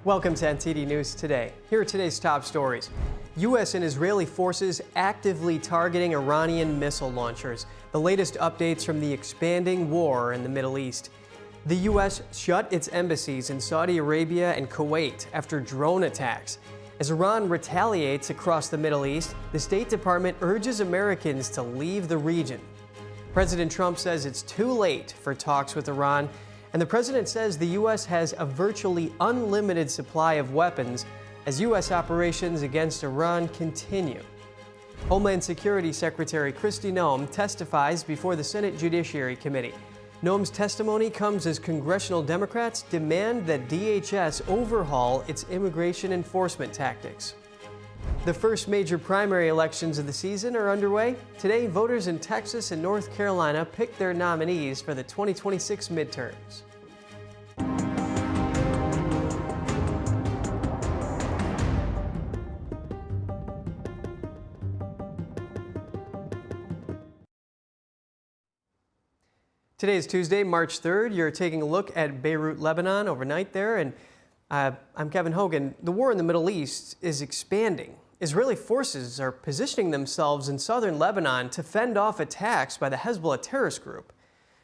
Welcome to NTD News Today. Here are today's top stories. U.S. and Israeli forces actively targeting Iranian missile launchers. The latest updates from the expanding war in the Middle East. The U.S. shut its embassies in Saudi Arabia and Kuwait after drone attacks. As Iran retaliates across the Middle East, the State Department urges Americans to leave the region. President Trump says it's too late for talks with Iran, and the president says the U.S. has a virtually unlimited supply of weapons as U.S. operations against Iran continue. Homeland Security Secretary Noem testifies before the Senate Judiciary Committee. Noem's testimony comes as congressional Democrats demand that DHS overhaul its immigration enforcement tactics. The first major primary elections of the season are underway. Today, voters in Texas and North Carolina pick their nominees for the 2026 midterms. Today is Tuesday, March 3rd. You're taking a look at Beirut, Lebanon overnight there. And I'm Kevin Hogan. The war in the Middle East is expanding. Israeli forces are positioning themselves in southern Lebanon to fend off attacks by the Hezbollah terrorist group.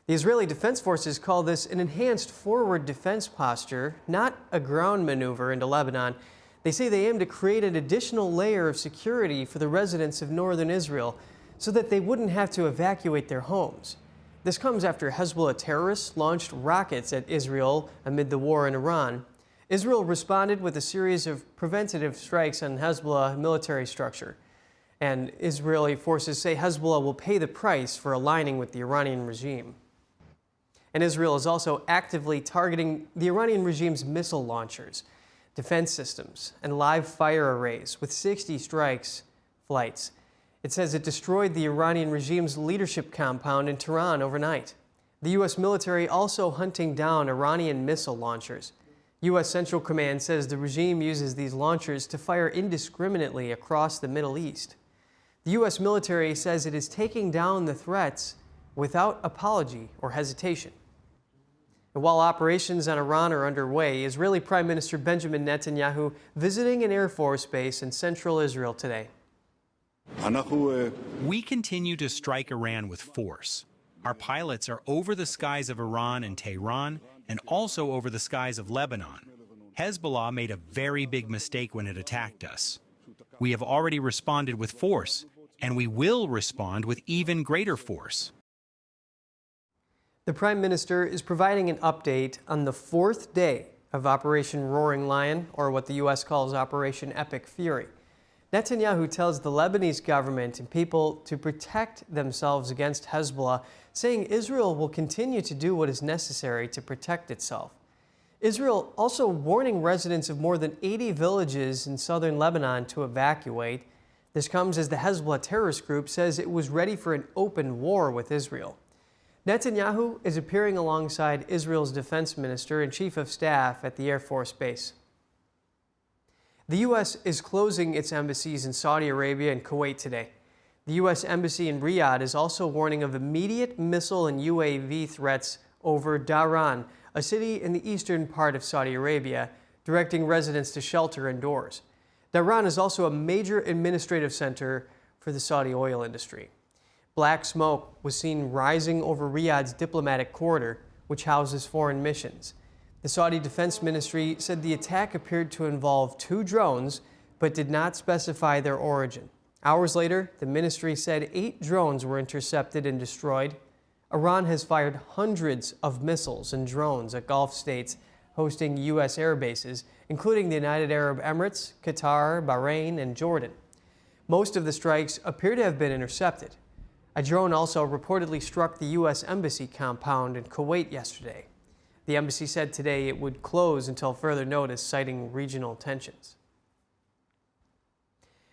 The Israeli Defense Forces call this an enhanced forward defense posture, not a ground maneuver into Lebanon. They say they aim to create an additional layer of security for the residents of northern Israel so that they wouldn't have to evacuate their homes. This comes after Hezbollah terrorists launched rockets at Israel amid the war in Iran. Israel responded with a series of preventative strikes on Hezbollah military structure. And Israeli forces say Hezbollah will pay the price for aligning with the Iranian regime. And Israel is also actively targeting the Iranian regime's missile launchers, defense systems, and live fire arrays with 60 strikes flights. It says it destroyed the Iranian regime's leadership compound in Tehran overnight. The U.S. military also hunting down Iranian missile launchers. U.S. Central Command says the regime uses these launchers to fire indiscriminately across the Middle East. The U.S. military says it is taking down the threats without apology or hesitation. And while operations on Iran are underway, Israeli Prime Minister Benjamin Netanyahu visiting an Air Force base in central Israel today. We continue to strike Iran with force. Our pilots are over the skies of Iran and Tehran and also over the skies of Lebanon. Hezbollah made a very big mistake when it attacked us. We have already responded with force, and we will respond with even greater force. The Prime Minister is providing an update on the fourth day of Operation Roaring Lion, or what the U.S. calls Operation Epic Fury. Netanyahu tells the Lebanese government and people to protect themselves against Hezbollah, saying Israel will continue to do what is necessary to protect itself. Israel also warning residents of more than 80 villages in southern Lebanon to evacuate. This comes as the Hezbollah terrorist group says it was ready for an open war with Israel. Netanyahu is appearing alongside Israel's defense minister and chief of staff at the Air Force Base. The U.S. is closing its embassies in Saudi Arabia and Kuwait today. The U.S. Embassy in Riyadh is also warning of immediate missile and UAV threats over Dhahran, a city in the eastern part of Saudi Arabia, directing residents to shelter indoors. Dhahran is also a major administrative center for the Saudi oil industry. Black smoke was seen rising over Riyadh's diplomatic corridor, which houses foreign missions. The Saudi Defense Ministry said the attack appeared to involve 2 drones, but did not specify their origin. Hours later, the ministry said 8 drones were intercepted and destroyed. Iran has fired hundreds of missiles and drones at Gulf states hosting U.S. air bases, including the United Arab Emirates, Qatar, Bahrain, and Jordan. Most of the strikes appear to have been intercepted. A drone also reportedly struck the U.S. Embassy compound in Kuwait yesterday. The embassy said today it would close until further notice, citing regional tensions.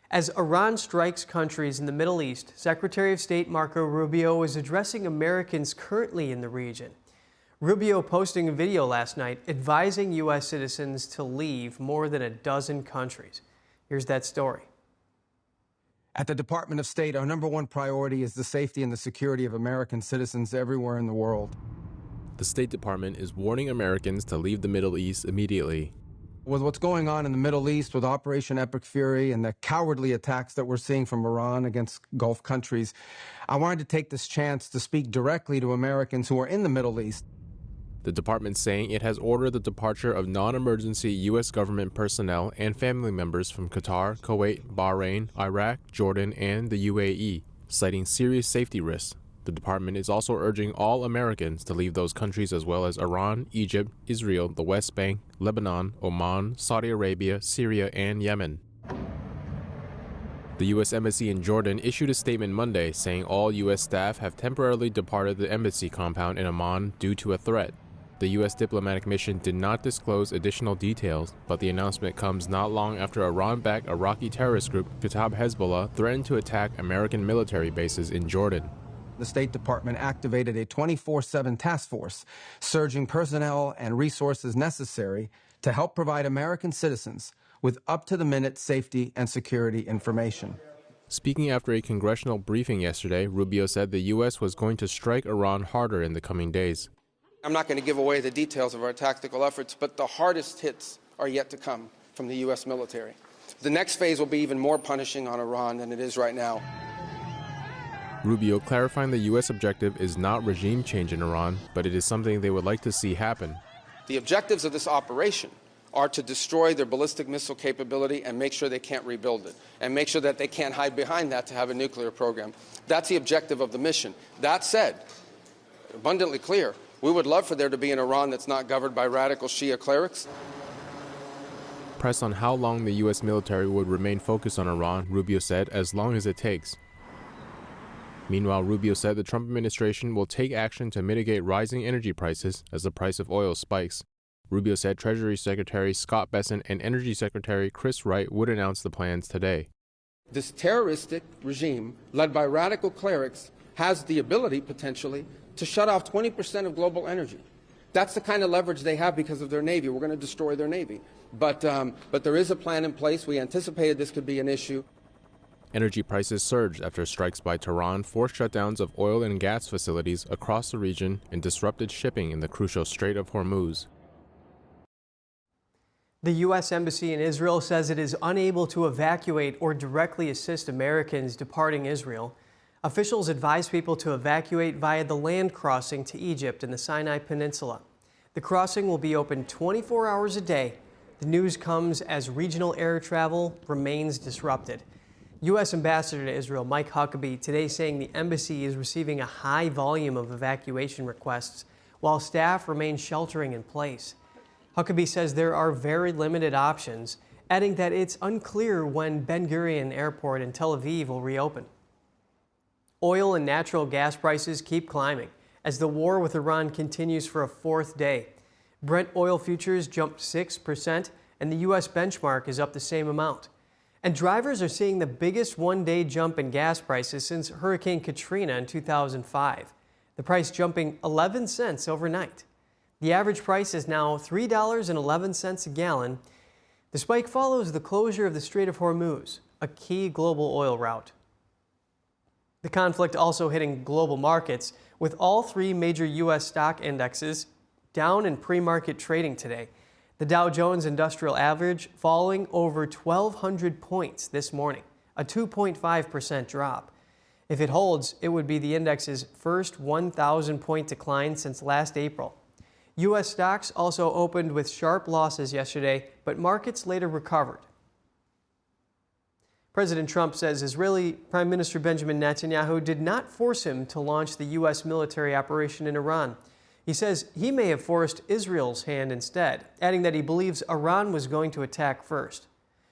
As Iran strikes countries in the Middle East, Secretary of State Marco Rubio is addressing Americans currently in the region. Rubio posting a video last night advising U.S. citizens to leave more than a dozen countries. Here's that story. At the Department of State, our #1 priority is the safety and the security of American citizens everywhere in the world. The State Department is warning Americans to leave the Middle East immediately. With what's going on in the Middle East with Operation Epic Fury and the cowardly attacks that we're seeing from Iran against Gulf countries, I wanted to take this chance to speak directly to Americans who are in the Middle East. The department saying it has ordered the departure of non-emergency U.S. government personnel and family members from Qatar, Kuwait, Bahrain, Iraq, Jordan, and the UAE, citing serious safety risks. The department is also urging all Americans to leave those countries as well as Iran, Egypt, Israel, the West Bank, Lebanon, Oman, Saudi Arabia, Syria, and Yemen. The U.S. Embassy in Jordan issued a statement Monday saying all U.S. staff have temporarily departed the embassy compound in Amman due to a threat. The U.S. diplomatic mission did not disclose additional details, but the announcement comes not long after Iran-backed Iraqi terrorist group Kataib Hezbollah threatened to attack American military bases in Jordan. The State Department activated a 24/7 task force, surging personnel and resources necessary to help provide American citizens with up-to-the-minute safety and security information. Speaking after a congressional briefing yesterday, Rubio said the U.S. was going to strike Iran harder in the coming days. I'm not going to give away the details of our tactical efforts, but the hardest hits are yet to come from the U.S. military. The next phase will be even more punishing on Iran than it is right now. Rubio clarifying the U.S. objective is not regime change in Iran, but it is something they would like to see happen. The objectives of this operation are to destroy their ballistic missile capability and make sure they can't rebuild it, and make sure that they can't hide behind that to have a nuclear program. That's the objective of the mission. That said, abundantly clear, we would love for there to be an Iran that's not governed by radical Shia clerics. Pressed on how long the U.S. military would remain focused on Iran, Rubio said, as long as it takes. Meanwhile, Rubio said the Trump administration will take action to mitigate rising energy prices as the price of oil spikes. Rubio said Treasury Secretary Scott Bessent and Energy Secretary Chris Wright would announce the plans today. This terroristic regime, led by radical clerics, has the ability, potentially, to shut off 20% of global energy. That's the kind of leverage they have because of their Navy. We're going to destroy their Navy. But there is a plan in place. We anticipated this could be an issue. Energy prices surged after strikes by Tehran forced shutdowns of oil and gas facilities across the region and disrupted shipping in the crucial Strait of Hormuz. The U.S. Embassy in Israel says it is unable to evacuate or directly assist Americans departing Israel. Officials advise people to evacuate via the land crossing to Egypt in the Sinai Peninsula. The crossing will be open 24 hours a day. The news comes as regional air travel remains disrupted. U.S. Ambassador to Israel Mike Huckabee today saying the embassy is receiving a high volume of evacuation requests while staff remain sheltering in place. Huckabee says there are very limited options, adding that it's unclear when Ben Gurion Airport in Tel Aviv will reopen. Oil and natural gas prices keep climbing as the war with Iran continues for a fourth day. Brent oil futures jumped 6%, and the U.S. benchmark is up the same amount. And drivers are seeing the biggest one-day jump in gas prices since Hurricane Katrina in 2005, the price jumping 11 cents overnight. The average price is now $3.11 a gallon. The spike follows the closure of the Strait of Hormuz, a key global oil route. The conflict also hitting global markets, with all three major U.S. stock indexes down in pre-market trading today. The Dow Jones Industrial Average falling over 1,200 points this morning, a 2.5% drop. If it holds, it would be the index's first 1,000-point decline since last April. U.S. stocks also opened with sharp losses yesterday, but markets later recovered. President Trump says Israeli Prime Minister Benjamin Netanyahu did not force him to launch the U.S. military operation in Iran. He says he may have forced Israel's hand instead, adding that he believes Iran was going to attack first.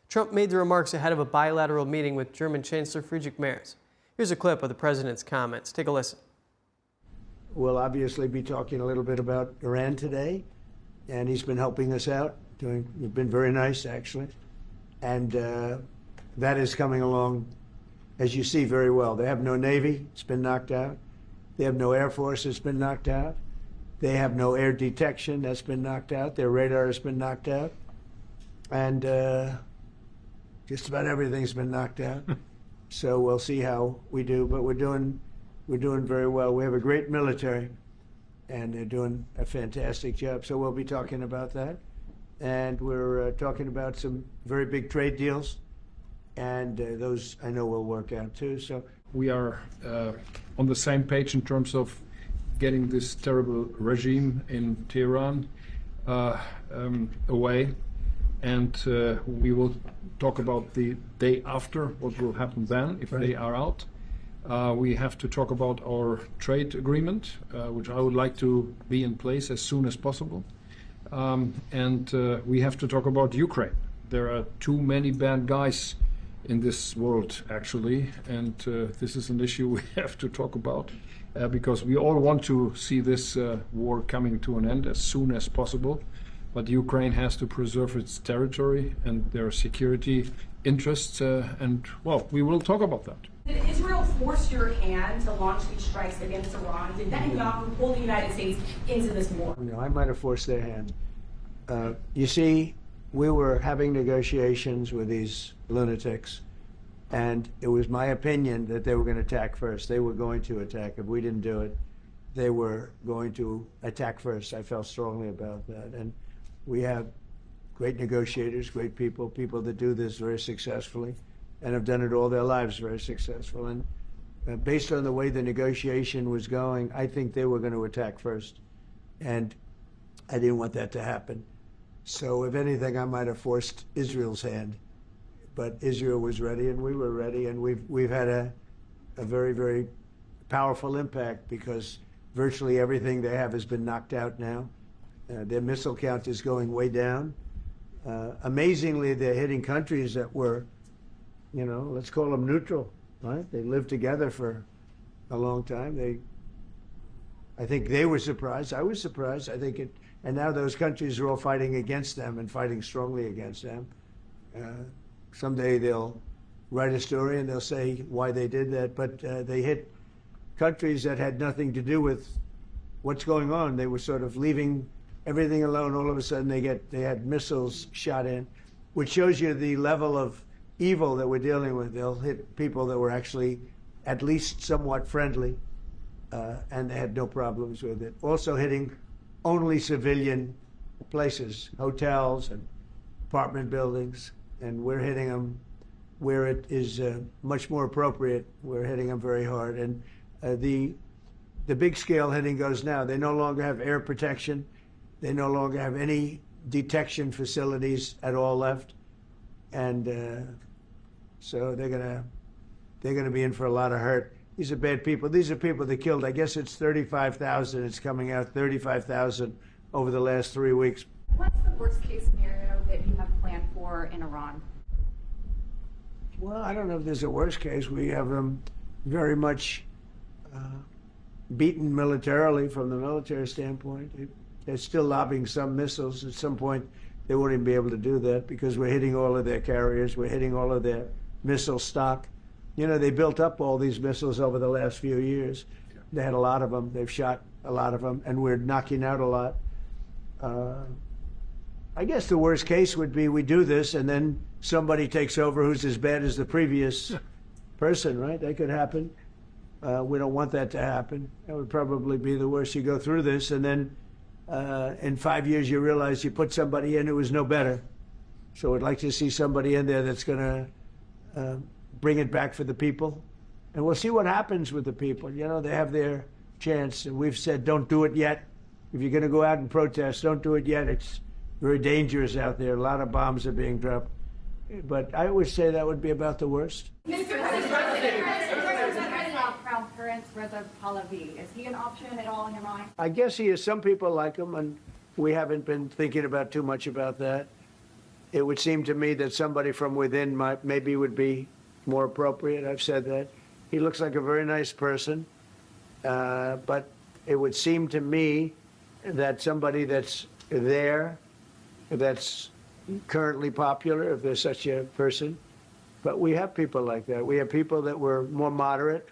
Trump made the remarks ahead of a bilateral meeting with German Chancellor Friedrich Merz. Here's a clip of the president's comments. Take a listen. We'll obviously be talking a little bit about Iran today, and he's been helping us out. You've been very nice, actually. And that is coming along, as you see, very well. They have no Navy. It's been knocked out. They have no Air Force. It's been knocked out. They have no air detection. That's been knocked out. Their radar has been knocked out. And just about everything's been knocked out. So we'll see how we do, but we're doing very well. We have a great military, and they're doing a fantastic job. So we'll be talking about that. and we're talking about some very big trade deals, and those I know will work out too. So we are on the same page in terms of getting this terrible regime in Tehran away, and we will talk about the day after, what will happen then if they are out. We have to talk about our trade agreement, which I would like to be in place as soon as possible. And we have to talk about Ukraine. There are too many bad guys in this world, actually, and this is an issue we have to talk about because we all want to see this war coming to an end as soon as possible. But Ukraine has to preserve its territory and their security interests, and, well, we will talk about that. Did Israel force your hand to launch these strikes against Iran? Did Netanyahu pull the United States into this war? No, I might have forced their hand. You see, we were having negotiations with these lunatics, and it was my opinion that they were going to attack first. They were going to attack. If we didn't do it, they were going to attack first. I felt strongly about that. And we have great negotiators, great people, people that do this very successfully and have done it all their lives very successful. And based on the way the negotiation was going, I think they were going to attack first. And I didn't want that to happen. So if anything, I might have forced Israel's hand. But Israel was ready and we were ready, and we've had a very, very powerful impact because virtually everything they have has been knocked out now. Their missile count is going way down. Amazingly, they're hitting countries that were, you know, let's call them neutral, right? They lived together for a long time. I think they were surprised. I was surprised. I think and now those countries are all fighting against them and fighting strongly against them. Someday they'll write a story and they'll say why they did that, but they hit countries that had nothing to do with what's going on. They were sort of leaving everything alone. All of a sudden they had missiles shot in, which shows you the level of evil that we're dealing with. They'll hit people that were actually at least somewhat friendly, and they had no problems with it. Also hitting only civilian places, hotels and apartment buildings, and we're hitting them where it is much more appropriate. We're hitting them very hard. And the big scale hitting goes now. They no longer have air protection. They no longer have any detection facilities at all left. And so they're gonna be in for a lot of hurt. These are bad people. These are people that killed. I guess it's 35,000. It's coming out 35,000 over the last 3 weeks. What's the worst case scenario that you have planned for in Iran? Well, I don't know if there's a worst case. We have them very much beaten militarily from the military standpoint. They're still lobbing some missiles. At some point, they won't even be able to do that because we're hitting all of their carriers. We're hitting all of their missile stock. You know, they built up all these missiles over the last few years. They had a lot of them. They've shot a lot of them, and we're knocking out a lot. I guess the worst case would be we do this, and then somebody takes over who's as bad as the previous person, right? That could happen. We don't want that to happen. That would probably be the worst. You go through this, and then in 5 years you realize you put somebody in who was no better. So I'd like to see somebody in there that's going to bring it back for the people. And we'll see what happens with the people. You know, they have their chance. And we've said, don't do it yet. If you're going to go out and protest, don't do it yet. It's very dangerous out there. A lot of bombs are being dropped. But I would say that would be about the worst. Mr. President, Crown Prince Reza Pahlavi, is he an option at all in Iran? I guess he is. Some people like him, and we haven't been thinking about too much about that. It would seem to me that somebody from within maybe would be more appropriate. I've said that. He looks like a very nice person, but it would seem to me that somebody that's there, that's currently popular, if there's such a person. But we have people like that. We have people that were more moderate.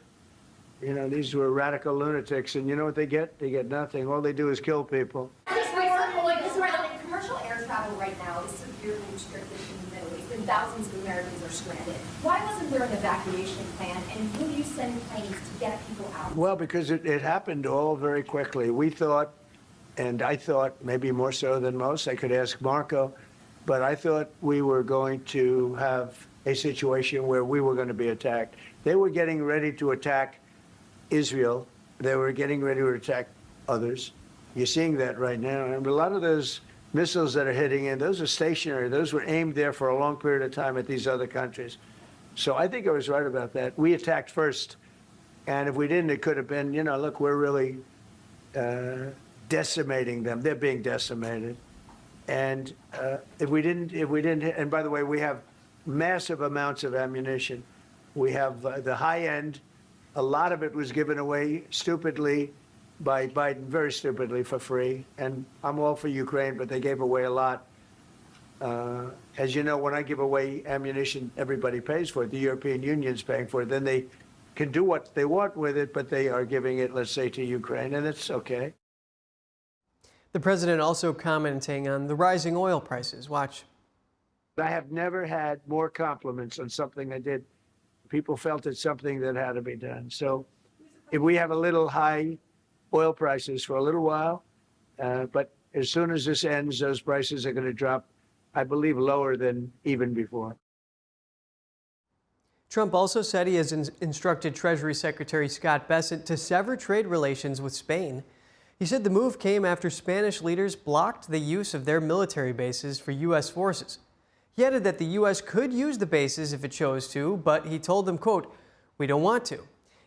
You know, these were radical lunatics, and you know what they get? They get nothing. All they do is kill people. Commercial air travel right now is severely restricted in the Middle East, and thousands of Americans are stranded. Why wasn't there an evacuation plan, and will you send planes to get people out? Well, because it happened all very quickly. We thought And I thought, maybe more so than most, I could ask Marco, but I thought we were going to have a situation where we were going to be attacked. They were getting ready to attack Israel. They were getting ready to attack others. You're seeing that right now. And a lot of those missiles that are hitting in, those are stationary. Those were aimed there for a long period of time at these other countries. So I think I was right about that. We attacked first. And if we didn't, it could have been, you know, look, we're really decimating them. They're being decimated. And if we didn't, and by the way, we have massive amounts of ammunition. We have the high end. A lot of it was given away stupidly by Biden, very stupidly, for free. And I'm all for Ukraine, but they gave away a lot. As you know, when I give away ammunition, everybody pays for it. The European Union's paying for it. Then they can do what they want with it, but they are giving it, let's say, to Ukraine, and it's okay. The president also commenting on the rising oil prices. Watch. I have never had more compliments on something I did. People felt it's something that had to be done. So if we have a little high oil prices for a little while, but as soon as this ends, those prices are going to drop, I believe, lower than even before. Trump also said he has instructed Treasury Secretary Scott Bessent to sever trade relations with Spain. He said the move came after Spanish leaders blocked the use of their military bases for U.S. forces. He added that the U.S. could use the bases if it chose to, but he told them, quote, "We don't want to."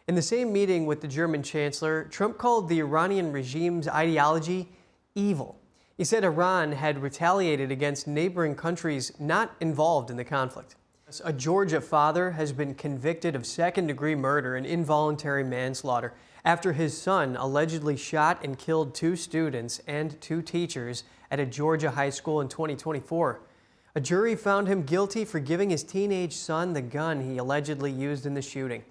In the same meeting with the German Chancellor, Trump called the Iranian regime's ideology evil. He said Iran had retaliated against neighboring countries not involved in the conflict. A Georgia father has been convicted of second-degree murder and involuntary manslaughter after his son allegedly shot and killed 2 students and 2 teachers at a Georgia high school in 2024. A jury found him guilty for giving his teenage son the gun he allegedly used in the shooting.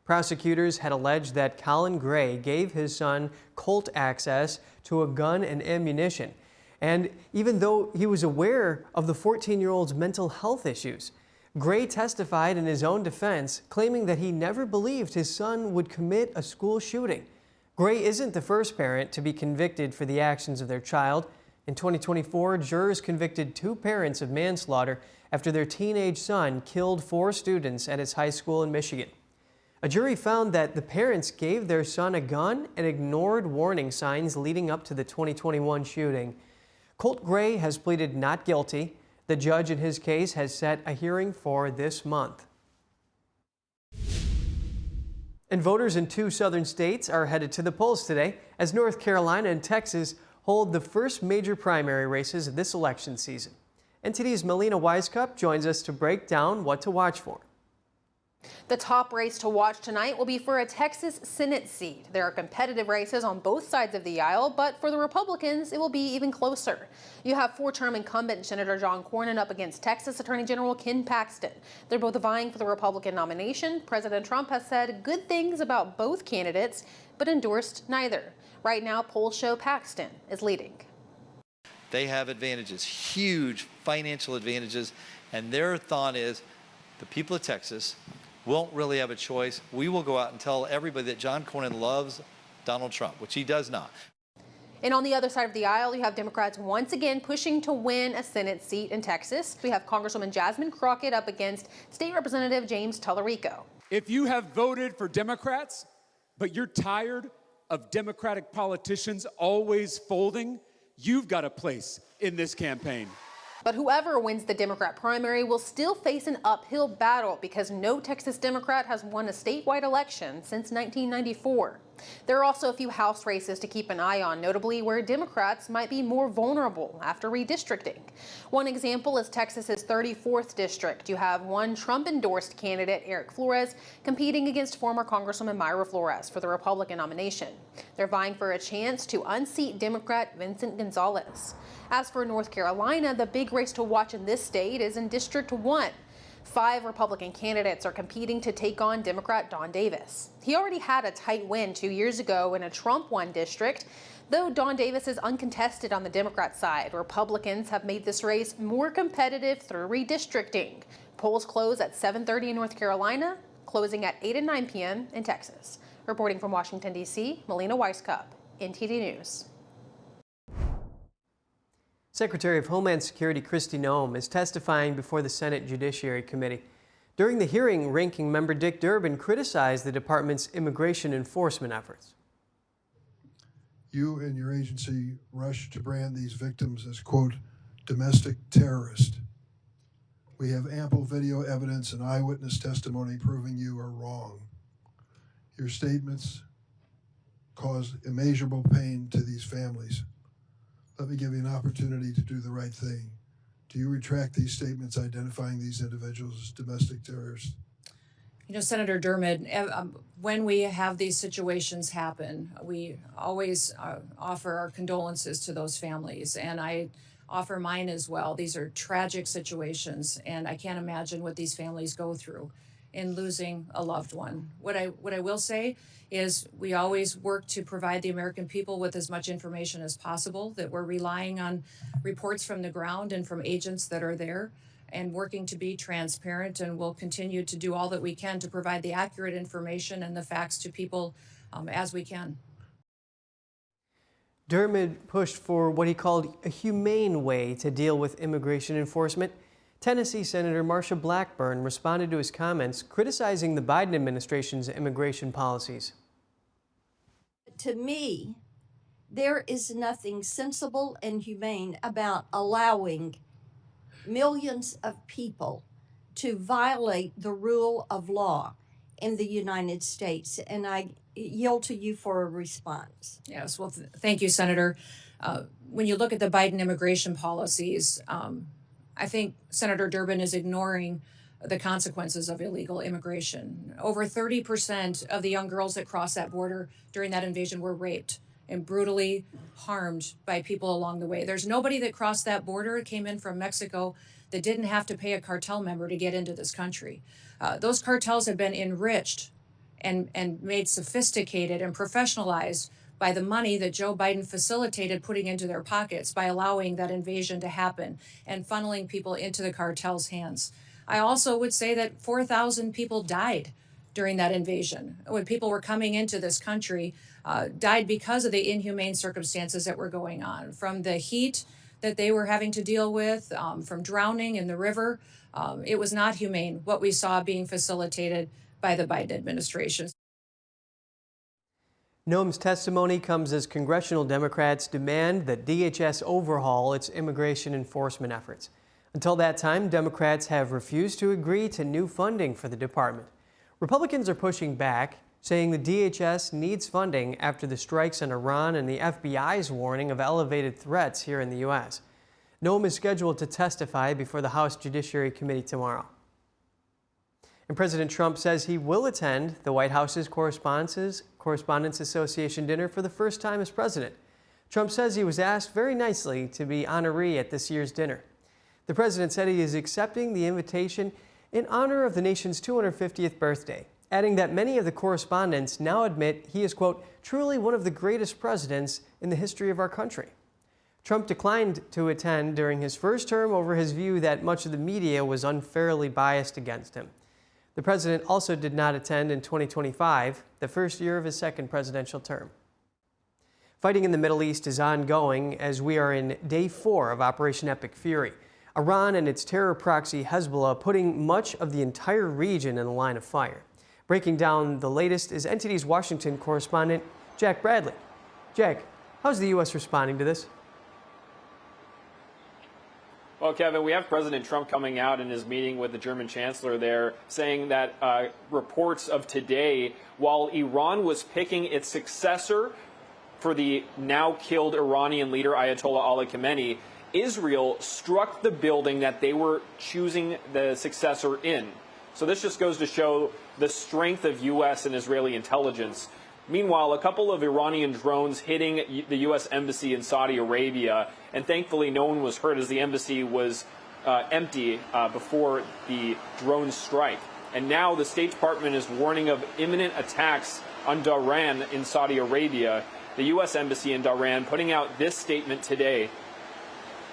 Prosecutors had alleged that Colin Gray gave his son Colt access to a gun and ammunition. And even though he was aware of the 14-year-old's mental health issues, Gray testified in his own defense, claiming that he never believed his son would commit a school shooting. Gray isn't the first parent to be convicted for the actions of their child. In 2024, jurors convicted 2 parents of manslaughter after their teenage son killed 4 students at his high school in Michigan. A jury found that the parents gave their son a gun and ignored warning signs leading up to the 2021 shooting. Colt Gray has pleaded not guilty. The judge in his case has set a hearing for this month. And voters in 2 southern states are headed to the polls today as North Carolina and Texas hold the first major primary races of this election season. NTD's Melina Wisecup joins us to break down what to watch for. The top race to watch tonight will be for a Texas Senate seat. There are competitive races on both sides of the aisle, but for the Republicans, it will be even closer. You have 4-term incumbent Senator John Cornyn up against Texas Attorney General Ken Paxton. They're both vying for the Republican nomination. President Trump has said good things about both candidates, but endorsed neither. Right now, polls show Paxton is leading. They have advantages, huge financial advantages, and their thought is the people of Texas won't really have a choice. We will go out and tell everybody that John Cornyn loves Donald Trump, which he does not. And on the other side of the aisle, you have Democrats once again pushing to win a Senate seat in Texas. We have Congresswoman Jasmine Crockett up against State Representative James Tallarico. If you have voted for Democrats, but you're tired of Democratic politicians always folding, you've got a place in this campaign. But whoever wins the Democrat primary will still face an uphill battle because no Texas Democrat has won a statewide election since 1994. There are also a few House races to keep an eye on, notably where Democrats might be more vulnerable after redistricting. One example is Texas's 34th district. You have one Trump-endorsed candidate, Eric Flores, competing against former Congresswoman Myra Flores for the Republican nomination. They're vying for a chance to unseat Democrat Vincent Gonzalez. As for North Carolina, the big race to watch in this state is in District 1. 5 Republican candidates are competing to take on Democrat Don Davis. He already had a tight win 2 years ago in a Trump-won district. Though Don Davis is uncontested on the Democrat side, Republicans have made this race more competitive through redistricting. Polls close at 7:30 in North Carolina, closing at 8 and 9 p.m. in Texas. Reporting from Washington, D.C., Melina Wisecup, NTD News. Secretary of Homeland Security Kristi Noem is testifying before the Senate Judiciary Committee. During the hearing, Ranking Member Dick Durbin criticized the department's immigration enforcement efforts. You and your agency rushed to brand these victims as, quote, domestic terrorists. We have ample video evidence and eyewitness testimony proving you are wrong. Your statements cause immeasurable pain to these families. Let me give you an opportunity to do the right thing. Do you retract these statements identifying these individuals as domestic terrorists? You know, Senator Durbin, when we have these situations happen, we always offer our condolences to those families, and I offer mine as well. These are tragic situations, and I can't imagine what these families go through in losing a loved one. What I will say is we always work to provide the American people with as much information as possible, that we're relying on reports from the ground and from agents that are there, and working to be transparent, and we'll continue to do all that we can to provide the accurate information and the facts to people as we can. Durbin pushed for what he called a humane way to deal with immigration enforcement. Tennessee Senator Marsha Blackburn responded to his comments, criticizing the Biden administration's immigration policies. To me, there is nothing sensible and humane about allowing millions of people to violate the rule of law in the United States. And I yield to you for a response. Yes, well, thank you, Senator. When you look at the Biden immigration policies, I think Senator Durbin is ignoring the consequences of illegal immigration. Over 30% of the young girls that crossed that border during that invasion were raped and brutally harmed by people along the way. There's nobody that crossed that border, came in from Mexico, that didn't have to pay a cartel member to get into this country. Those cartels have been enriched and made sophisticated and professionalized by the money that Joe Biden facilitated putting into their pockets by allowing that invasion to happen and funneling people into the cartel's hands. I also would say that 4,000 people died during that invasion. When people were coming into this country, died because of the inhumane circumstances that were going on, from the heat that they were having to deal with, from drowning in the river. It was not humane what we saw being facilitated by the Biden administration. Noem's testimony comes as congressional Democrats demand that DHS overhaul its immigration enforcement efforts. Until that time, Democrats have refused to agree to new funding for the department. Republicans are pushing back, saying the DHS needs funding after the strikes in Iran and the FBI's warning of elevated threats here in the U.S. Noem is scheduled to testify before the House Judiciary Committee tomorrow. And President Trump says he will attend the White House's Correspondents Association dinner for the first time as president. Trump says he was asked very nicely to be honoree at this year's dinner. The president said he is accepting the invitation in honor of the nation's 250th birthday, adding that many of the correspondents now admit he is, quote, truly one of the greatest presidents in the history of our country. Trump declined to attend during his first term over his view that much of the media was unfairly biased against him. The president also did not attend in 2025, the first year of his second presidential term. Fighting in the Middle East is ongoing as we are in day 4 of Operation Epic Fury. Iran and its terror proxy Hezbollah putting much of the entire region in the line of fire. Breaking down the latest is NTD's Washington correspondent Jack Bradley. Jack, how's the U.S. responding to this? Well, Kevin, we have President Trump coming out in his meeting with the German Chancellor there, saying that reports of today, while Iran was picking its successor for the now killed Iranian leader Ayatollah Ali Khamenei, Israel struck the building that they were choosing the successor in. So this just goes to show the strength of U.S. and Israeli intelligence. Meanwhile, a couple of Iranian drones hitting the U.S. Embassy in Saudi Arabia, and thankfully no one was hurt as the embassy was empty before the drone strike. And now the State Department is warning of imminent attacks on Dhahran in Saudi Arabia. The U.S. Embassy in Dhahran putting out this statement today.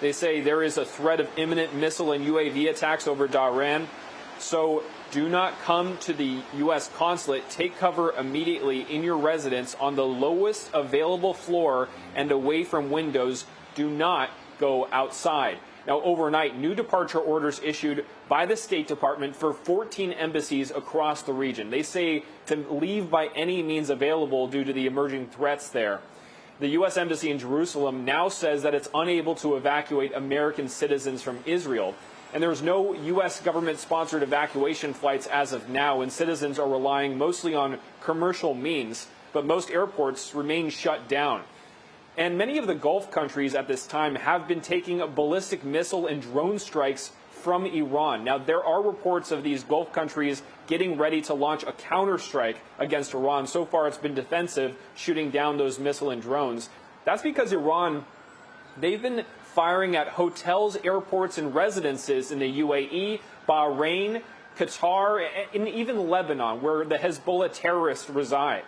They say there is a threat of imminent missile and UAV attacks over Dhahran. So do not come to the U.S. consulate. Take cover immediately in your residence on the lowest available floor and away from windows. Do not go outside. Now, overnight, new departure orders issued by the State Department for 14 embassies across the region. They say to leave by any means available due to the emerging threats there. The U.S. Embassy in Jerusalem now says that it's unable to evacuate American citizens from Israel. And there's no U.S. government-sponsored evacuation flights as of now, and citizens are relying mostly on commercial means, but most airports remain shut down. And many of the Gulf countries at this time have been taking ballistic missile and drone strikes from Iran. Now, there are reports of these Gulf countries getting ready to launch a counterstrike against Iran. So far, it's been defensive, shooting down those missile and drones. That's because Iran, they've been firing at hotels, airports, and residences in the UAE, Bahrain, Qatar, and even Lebanon, where the Hezbollah terrorists reside.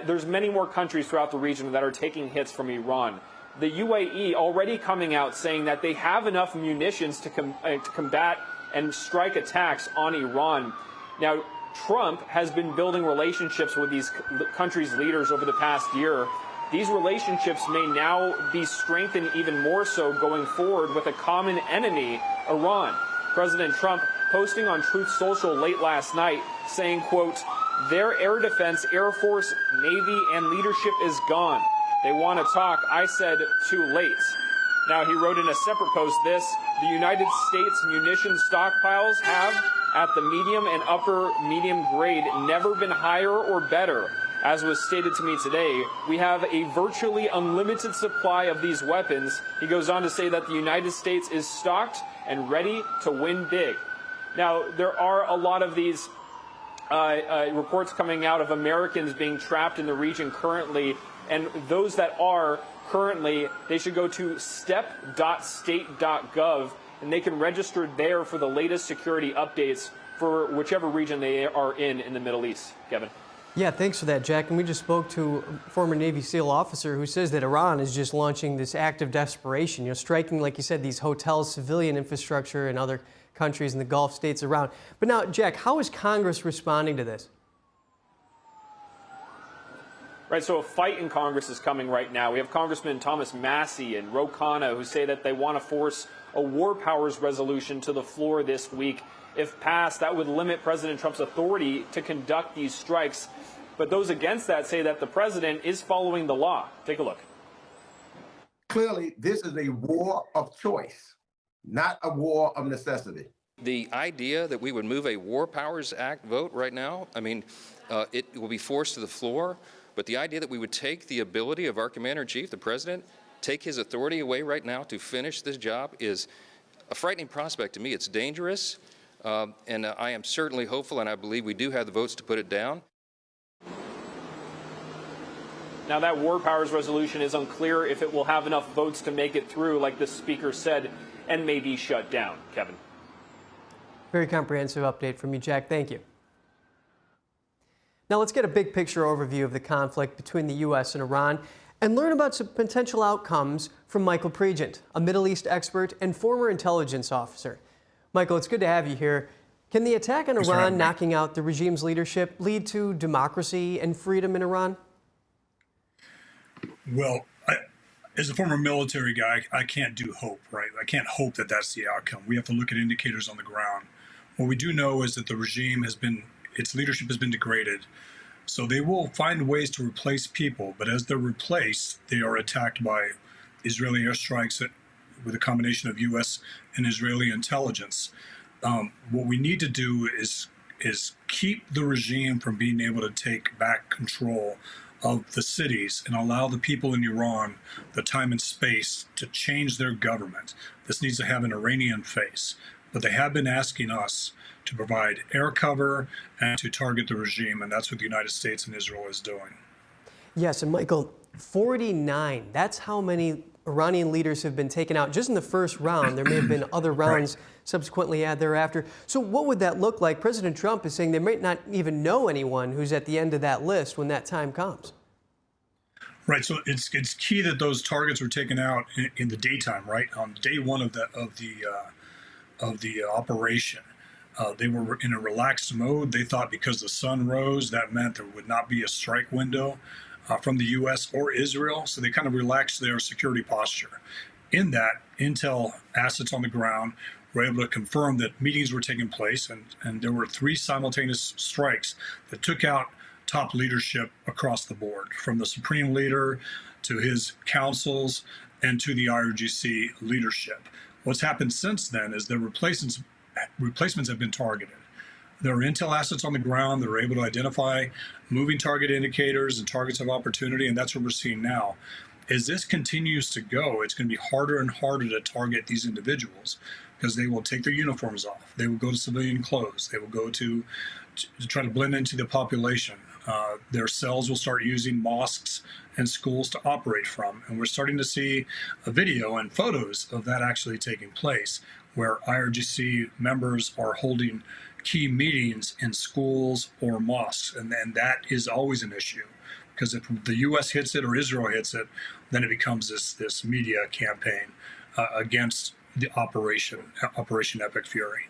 There's many more countries throughout the region that are taking hits from Iran. The UAE already coming out saying that they have enough munitions to combat and strike attacks on Iran. Now, Trump has been building relationships with these countries' leaders over the past year. These relationships may now be strengthened even more so going forward with a common enemy, Iran. President Trump posting on Truth Social late last night saying, quote, "Their air defense, Air Force, Navy, and leadership is gone. They want to talk. I said too late." Now, he wrote in a separate post this: "The United States munitions stockpiles have, at the medium and upper medium grade, never been higher or better. As was stated to me today, we have a virtually unlimited supply of these weapons." He goes on to say that the United States is stocked and ready to win big. Now, there are a lot of these reports coming out of Americans being trapped in the region currently, and those that are currently, they should go to step.state.gov, and they can register there for the latest security updates for whichever region they are in the Middle East. Kevin. Yeah, thanks for that, Jack. And we just spoke to a former Navy SEAL officer who says that Iran is just launching this act of desperation, striking, like you said, these hotels, civilian infrastructure, and other countries in the Gulf states around. But now, Jack, how is Congress responding to this? Right, so a fight in Congress is coming right now. We have Congressman Thomas Massey and Ro Khanna who say that they want to force a war powers resolution to the floor this week. If passed, that would limit President Trump's authority to conduct these strikes. But those against that say that the president is following the law. Take a look. Clearly, this is a war of choice, not a war of necessity. The idea that we would move a War Powers Act vote right now, I mean, it will be forced to the floor. But the idea that we would take the ability of our commander-in-chief, the president, take his authority away right now to finish this job is a frightening prospect to me. It's dangerous, and I am certainly hopeful, and I believe we do have the votes to put it down. Now, that war powers resolution is unclear if it will have enough votes to make it through, like the speaker said, and may be shut down. Kevin. Very comprehensive update from you, Jack. Thank you. Now let's get a big picture overview of the conflict between the U.S. and Iran and learn about some potential outcomes from Michael Pregent, a Middle East expert and former intelligence officer. Michael, it's good to have you here. Can the attack on Iran knocking out the regime's leadership lead to democracy and freedom in Iran? Well, as a former military guy, I can't do hope, right? I can't hope that that's the outcome. We have to look at indicators on the ground. What we do know is that the regime its leadership has been degraded. So they will find ways to replace people, but as they're replaced, they are attacked by Israeli airstrikes with a combination of U.S. and Israeli intelligence. What we need to do is keep the regime from being able to take back control of the cities and allow the people in Iran the time and space to change their government. This needs to have an Iranian face, but they have been asking us to provide air cover and to target the regime, and that's what the United States and Israel is doing. Yes, and Michael, 49, that's how many Iranian leaders have been taken out just in the first round. There may have been other rounds subsequently thereafter. So what would that look like? President Trump is saying they might not even know anyone who's at the end of that list when that time comes. Right, so it's key that those targets were taken out in the daytime, right? On day one of the operation. They were in a relaxed mode. They thought because the sun rose, that meant there would not be a strike window from the U.S. or Israel. So they kind of relaxed their security posture. in that, intel assets on the ground were able to confirm that meetings were taking place, and there were 3 simultaneous strikes that took out top leadership across the board, from the supreme leader to his councils and to the IRGC leadership. What's happened since then is the replacements have been targeted. There are intel assets on the ground that are able to identify moving target indicators and targets of opportunity, and that's what we're seeing now. As this continues to go, it's going to be harder and harder to target these individuals because they will take their uniforms off. They will go to civilian clothes. They will go to try to blend into the population. Their cells will start using mosques and schools to operate from. And we're starting to see a video and photos of that actually taking place, where IRGC members are holding key meetings in schools or mosques. And that is always an issue, because if the U.S. hits it or Israel hits it, then it becomes this media campaign against the Operation Epic Fury.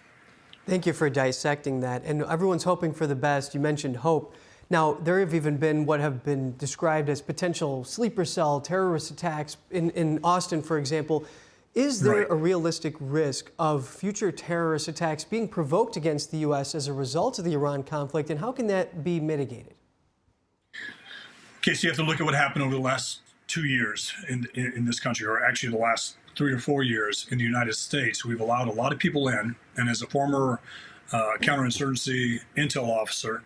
Thank you for dissecting that. And everyone's hoping for the best. You mentioned hope. Now, there have even been what have been described as potential sleeper cell terrorist attacks in Austin, for example. Is there a realistic risk of future terrorist attacks being provoked against the U.S. as a result of the Iran conflict, and how can that be mitigated? Okay, so you have to look at what happened over the last 2 years in this country, or actually the last 3 or 4 years in the United States. We've allowed a lot of people in, and as a former counterinsurgency intel officer,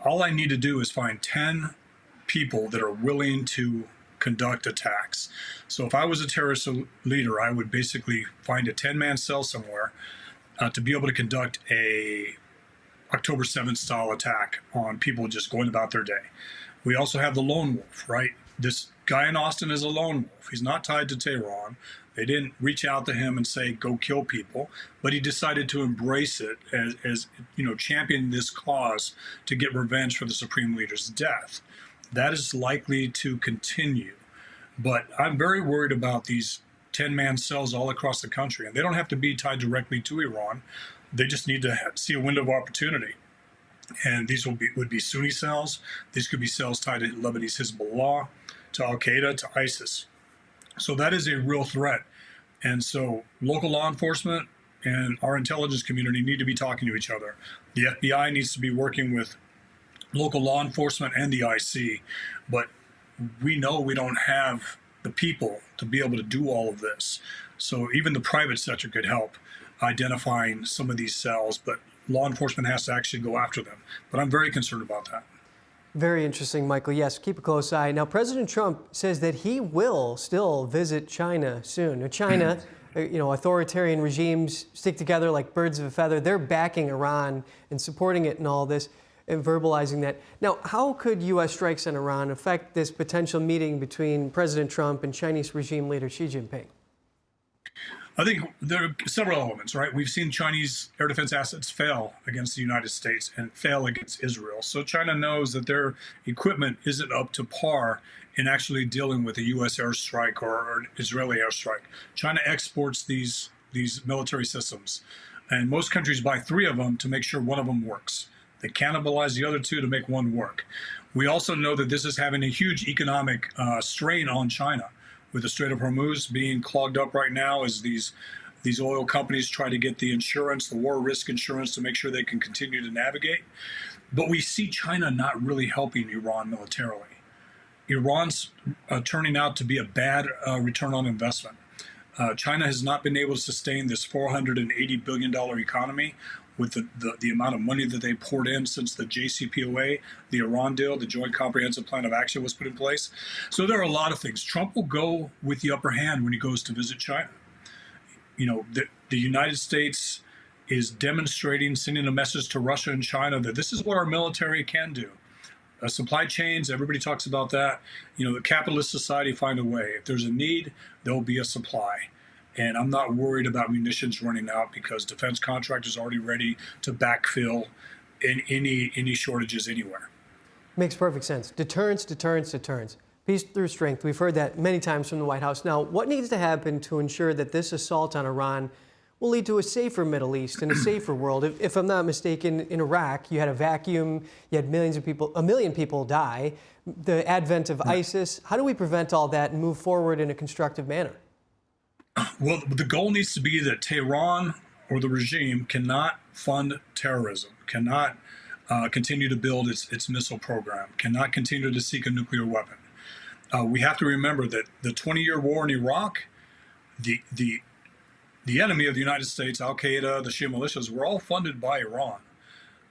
all I need to do is find 10 people that are willing to conduct attacks. So if I was a terrorist leader, I would basically find a 10-man cell somewhere to be able to conduct a October 7th style attack on people just going about their day. We also have the lone wolf, right? This guy in Austin is a lone wolf. He's not tied to Tehran. They didn't reach out to him and say, go kill people, but he decided to embrace it as champion this cause to get revenge for the Supreme Leader's death. That is likely to continue. But I'm very worried about these 10-man cells all across the country, and they don't have to be tied directly to Iran. They just need to see a window of opportunity. And these would be Sunni cells. These could be cells tied to Lebanese Hezbollah, to Al-Qaeda, to ISIS. So that is a real threat. And so local law enforcement and our intelligence community need to be talking to each other. The FBI needs to be working with local law enforcement and the IC, but we know we don't have the people to be able to do all of this. So even the private sector could help identifying some of these cells, but law enforcement has to actually go after them. But I'm very concerned about that. Very interesting, Michael. Yes, keep a close eye. Now, President Trump says that he will still visit China soon. Now, China, authoritarian regimes stick together like birds of a feather. They're backing Iran and supporting it in all this and verbalizing that. Now, how could U.S. strikes on Iran affect this potential meeting between President Trump and Chinese regime leader Xi Jinping? I think there are several elements, right? We've seen Chinese air defense assets fail against the United States and fail against Israel. So China knows that their equipment isn't up to par in actually dealing with a U.S. airstrike or an Israeli airstrike. China exports these military systems, and most countries buy 3 of them to make sure one of them works. They cannibalize the other 2 to make one work. We also know that this is having a huge economic strain on China, with the Strait of Hormuz being clogged up right now as these oil companies try to get the insurance, the war risk insurance, to make sure they can continue to navigate. But we see China not really helping Iran militarily. Iran's turning out to be a bad return on investment. China has not been able to sustain this $480 billion economy with the amount of money that they poured in since the JCPOA, the Iran deal, the Joint Comprehensive Plan of Action was put in place. So there are a lot of things. Trump will go with the upper hand when he goes to visit China. The United States is demonstrating, sending a message to Russia and China that this is what our military can do. Supply chains, everybody talks about that. The capitalist society find a way. If there's a need, there'll be a supply. And I'm not worried about munitions running out because defense contractors are already ready to backfill in any shortages anywhere. Makes perfect sense. Deterrence, deterrence, deterrence. Peace through strength. We've heard that many times from the White House. Now, what needs to happen to ensure that this assault on Iran will lead to a safer Middle East and a safer world? If I'm not mistaken, in Iraq, you had a vacuum, you had a million people die, the advent of ISIS. How do we prevent all that and move forward in a constructive manner? Well, the goal needs to be that Tehran or the regime cannot fund terrorism, cannot continue to build its missile program, cannot continue to seek a nuclear weapon. We have to remember that the 20-year war in Iraq, the enemy of the United States, Al-Qaeda, the Shia militias, were all funded by Iran.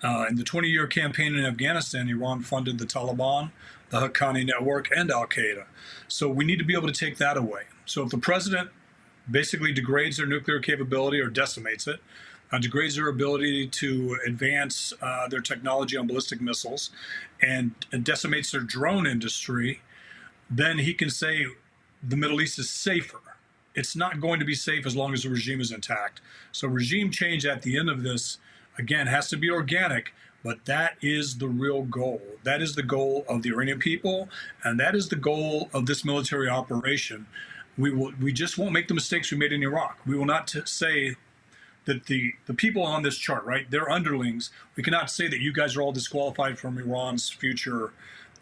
In the 20-year campaign in Afghanistan, Iran funded the Taliban, the Haqqani network, and Al-Qaeda. So we need to be able to take that away. So if the president basically degrades their nuclear capability or decimates it, degrades their ability to advance their technology on ballistic missiles, and decimates their drone industry, then he can say the Middle East is safer. It's not going to be safe as long as the regime is intact. So regime change at the end of this, again, has to be organic, but that is the real goal. That is the goal of the Iranian people, and that is the goal of this military operation. We just won't make the mistakes we made in Iraq. We will not say that the people on this chart, right, they're underlings. We cannot say that you guys are all disqualified from Iran's future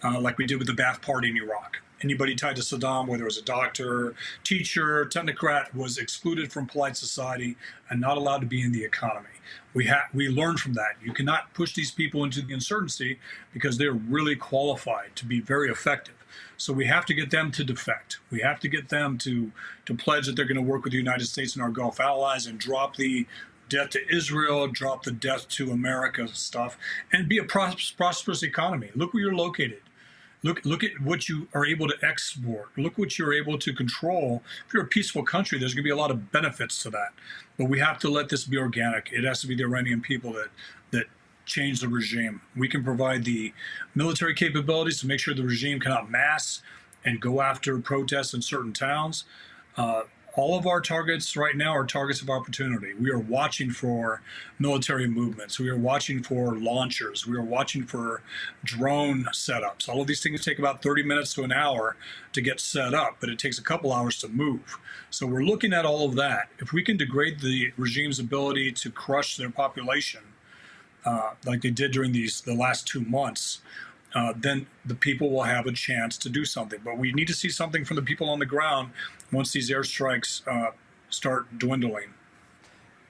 like we did with the Ba'ath Party in Iraq. Anybody tied to Saddam, whether it was a doctor, teacher, technocrat, was excluded from polite society and not allowed to be in the economy. We learned from that. You cannot push these people into the insurgency because they're really qualified to be very effective. So we have to get them to defect. We have to get them to pledge that they're going to work with the United States and our Gulf allies and drop the debt to Israel, drop the debt to America stuff, and be a prosperous economy. Look where you're located. Look at what you are able to export. Look what you're able to control. If you're a peaceful country, there's going to be a lot of benefits to that. But we have to let this be organic. It has to be the Iranian people that change the regime. We can provide the military capabilities to make sure the regime cannot mass and go after protests in certain towns. All of our targets right now are targets of opportunity. We are watching for military movements. We are watching for launchers. We are watching for drone setups. All of these things take about 30 minutes to an hour to get set up, but it takes a couple hours to move. So we're looking at all of that. If we can degrade the regime's ability to crush their population, like they did during the last 2 months, then the people will have a chance to do something. But we need to see something from the people on the ground once these airstrikes start dwindling.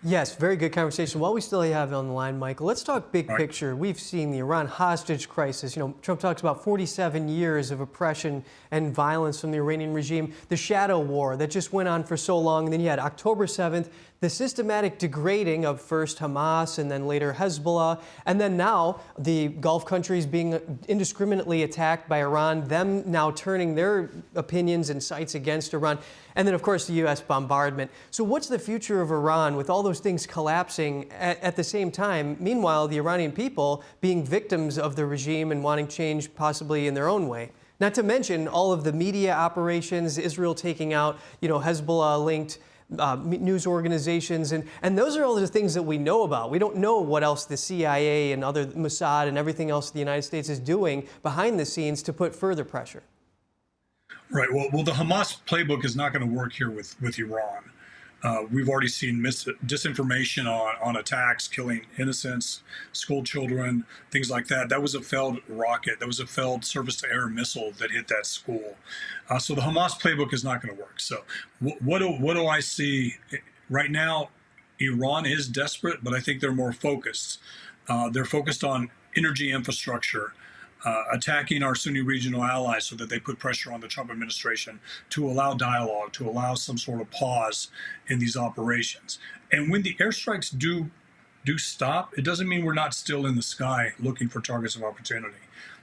Yes, very good conversation. While we still have you on the line, Michael, let's talk big picture. We've seen the Iran hostage crisis. You know, Trump talks about 47 years of oppression and violence from the Iranian regime, the shadow war that just went on for so long. And then you had October 7th, the systematic degrading of first Hamas and then later Hezbollah, and then now the Gulf countries being indiscriminately attacked by Iran, them now turning their opinions and sights against Iran, and then, of course, the U.S. bombardment. So what's the future of Iran with all those things collapsing at the same time? Meanwhile, the Iranian people being victims of the regime and wanting change possibly in their own way. Not to mention all of the media operations, Israel taking out, Hezbollah-linked news organizations, and those are all the things that we know about. We don't know what else the CIA and other Mossad and everything else the United States is doing behind the scenes to put further pressure. Right. Well, the Hamas playbook is not going to work here with Iran. We've already seen disinformation on attacks, killing innocents, school children, things like that. That was a failed rocket. That was a failed surface-to-air missile that hit that school. So the Hamas playbook is not going to work. So what do I see right now? Iran is desperate, but I think they're more focused. They're focused on energy infrastructure, attacking our Sunni regional allies so that they put pressure on the Trump administration to allow dialogue, to allow some sort of pause in these operations. And when the airstrikes do stop, it doesn't mean we're not still in the sky looking for targets of opportunity.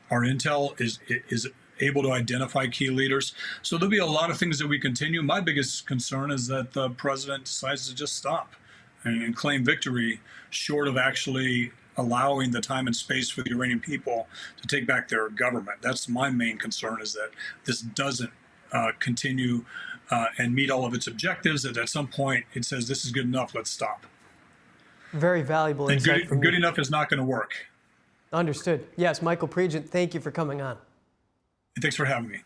Our intel is able to identify key leaders. So there'll be a lot of things that we continue. My biggest concern is that the president decides to just stop and claim victory, short of actually allowing the time and space for the Iranian people to take back their government. That's my main concern, is that this doesn't continue and meet all of its objectives, that at some point it says this is good enough, let's stop. Very valuable insight. And good enough is not going to work. Understood. Yes, Michael Pregent, thank you for coming on. Thanks for having me.